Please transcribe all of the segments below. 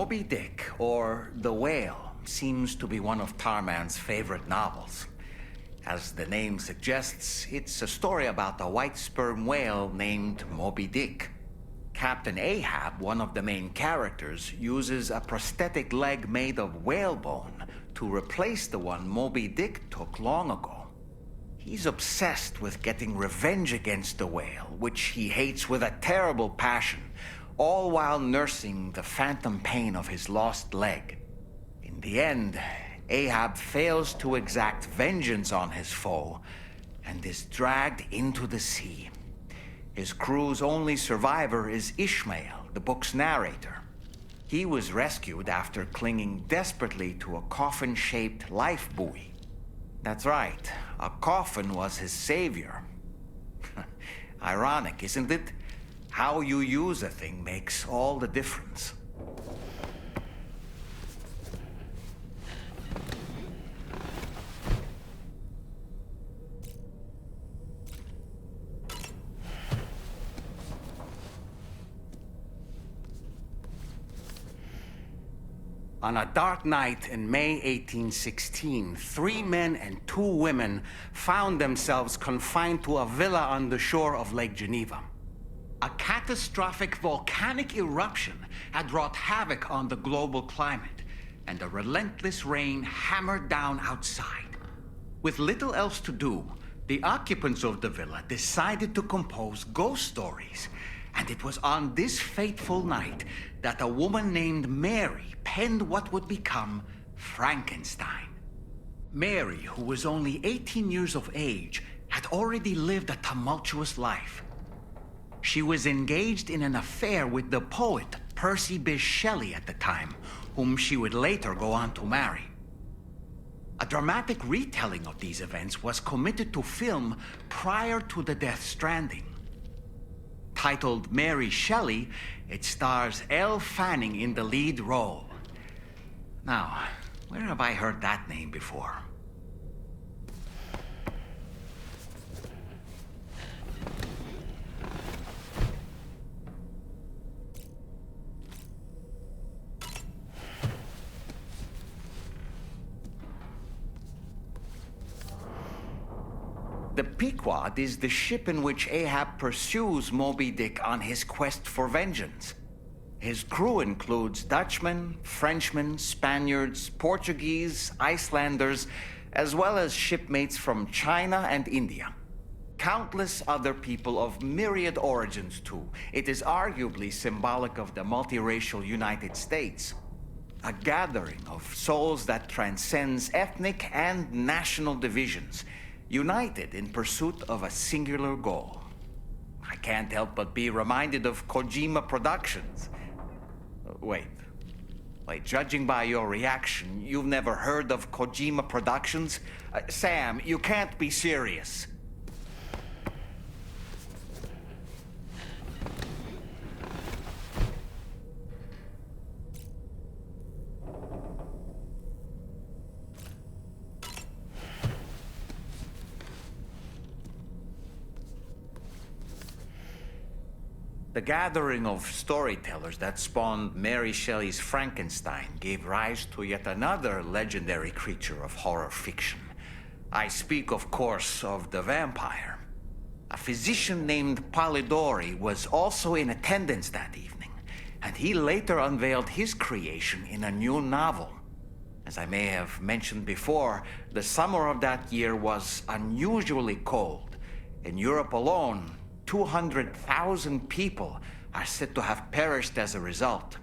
Moby Dick, or The Whale, seems to be one of Tarman's favorite novels. As the name suggests, it's a story about a white sperm whale named Moby Dick. Captain Ahab, one of the main characters, uses a prosthetic leg made of whalebone to replace the one Moby Dick took long ago. He's obsessed with getting revenge against the whale, which he hates with a terrible passion, all while nursing the phantom pain of his lost leg. In the end, Ahab fails to exact vengeance on his foe and is dragged into the sea. His crew's only survivor is Ishmael, the book's narrator. He was rescued after clinging desperately to a coffin-shaped life buoy. That's right, a coffin was his savior. Ironic, isn't it? How you use a thing makes all the difference. On a dark night in May 1816, 3 men and 2 women found themselves confined to a villa on the shore of Lake Geneva. A catastrophic volcanic eruption had wrought havoc on the global climate, and a relentless rain hammered down outside. With little else to do, the occupants of the villa decided to compose ghost stories. And it was on this fateful night that a woman named Mary penned what would become Frankenstein. Mary, who was only 18 years of age, had already lived a tumultuous life. She was engaged in an affair with the poet Percy Bysshe Shelley at the time, whom she would later go on to marry. A dramatic retelling of these events was committed to film prior to the death Stranding. Titled Mary Shelley, it stars Elle Fanning in the lead role. Now, where have I heard that name before? The Pequod is the ship in which Ahab pursues Moby Dick on his quest for vengeance. His crew includes Dutchmen, Frenchmen, Spaniards, Portuguese, Icelanders, as well as shipmates from China and India. Countless other people of myriad origins, too. It is arguably symbolic of the multiracial United States. A gathering of souls that transcends ethnic and national divisions, united in pursuit of a singular goal. I can't help but be reminded of Kojima Productions. Wait, judging by your reaction, you've never heard of Kojima Productions? Sam, you can't be serious. The gathering of storytellers that spawned Mary Shelley's Frankenstein gave rise to yet another legendary creature of horror fiction. I speak, of course, of the vampire. A physician named Polidori was also in attendance that evening, and he later unveiled his creation in a new novel. As I may have mentioned before, the summer of that year was unusually cold. In Europe alone, 200,000 people are said to have perished as a result.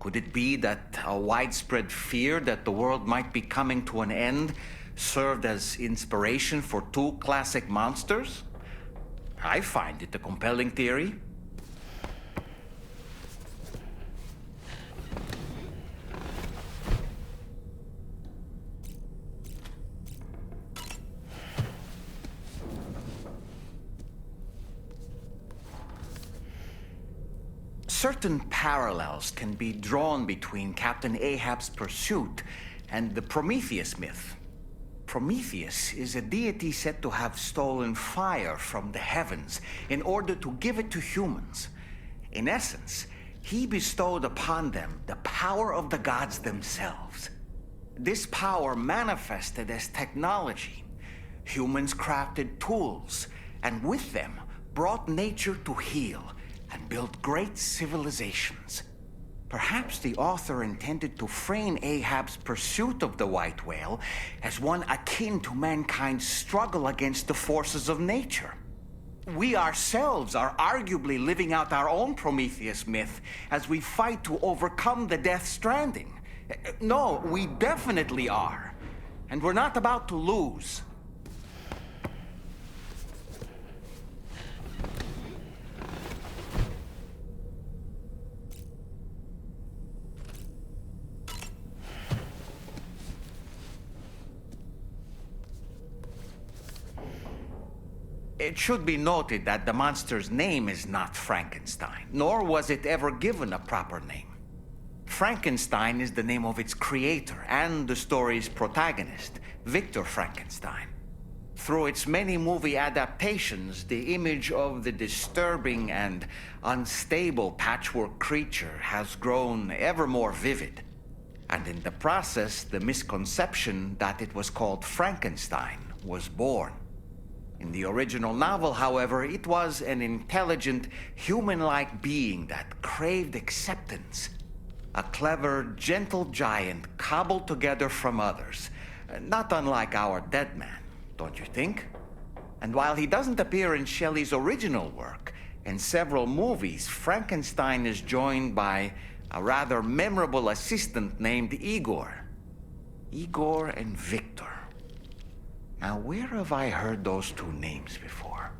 Could it be that a widespread fear that the world might be coming to an end served as inspiration for 2 classic monsters? I find it a compelling theory. Certain parallels can be drawn between Captain Ahab's pursuit and the Prometheus myth. Prometheus is a deity said to have stolen fire from the heavens in order to give it to humans. In essence, he bestowed upon them the power of the gods themselves. This power manifested as technology. Humans crafted tools, and with them brought nature to heal and built great civilizations. Perhaps the author intended to frame Ahab's pursuit of the white whale as one akin to mankind's struggle against the forces of nature. We ourselves are arguably living out our own Prometheus myth as we fight to overcome the Death Stranding. No, we definitely are. And we're not about to lose. It should be noted that the monster's name is not Frankenstein, nor was it ever given a proper name. Frankenstein is the name of its creator and the story's protagonist, Victor Frankenstein. Through its many movie adaptations, the image of the disturbing and unstable patchwork creature has grown ever more vivid. And in the process, the misconception that it was called Frankenstein was born. In the original novel, however, it was an intelligent, human-like being that craved acceptance. A clever, gentle giant cobbled together from others, not unlike our dead man, don't you think? And while he doesn't appear in Shelley's original work, in several movies, Frankenstein is joined by a rather memorable assistant named Igor. Igor and Victor. Now, where have I heard those two names before?